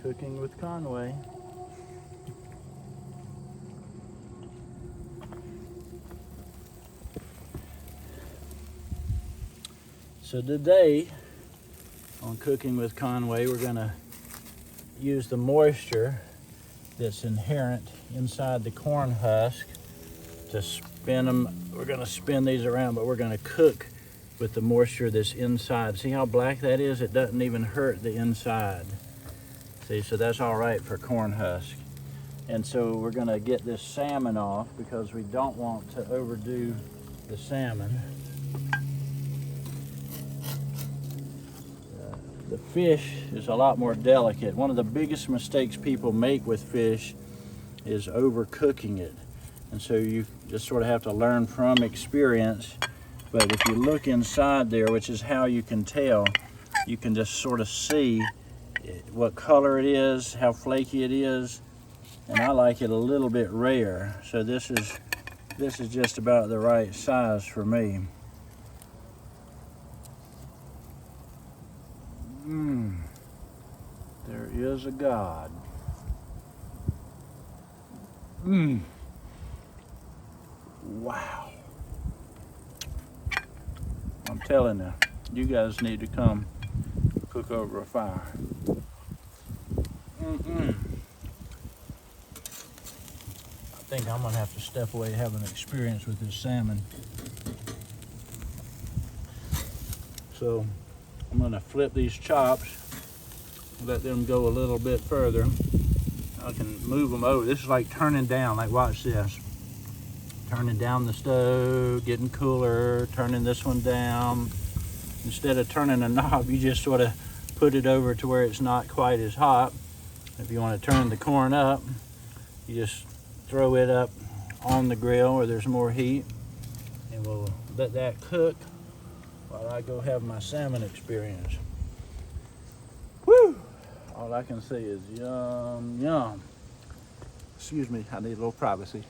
Cooking with Conway. So today on Cooking with Conway, we're gonna use the moisture that's inherent inside the corn husk to spin them. We're gonna spin these around, but we're gonna cook with the moisture that's inside. See how black that is? It doesn't even hurt the inside. See, so that's all right for corn husk. And so we're gonna get this salmon off because we don't want to overdo the salmon. The fish is a lot more delicate. One of the biggest mistakes people make with fish is overcooking it. And so you just sort of have to learn from experience. But if you look inside there, which is how you can tell, you can just sort of see what color it is, how flaky it is. And I like it a little bit rare. So this is just about the right size for me. There is a God. Wow. I'm telling you, you guys need to come cook over a fire. I think I'm gonna have to step away and have an experience with this salmon. So I'm gonna flip these chops, let them go a little bit further. I can move them over. This is like turning down, like watch this. Turning down the stove, getting cooler, turning this one down. Instead of turning a knob, you just sort of put it over to where it's not quite as hot. If you want to turn the corn up, you just throw it up on the grill where there's more heat, and we'll let that cook while I go have my salmon experience. Woo! All I can say is yum, yum. Excuse me, I need a little privacy.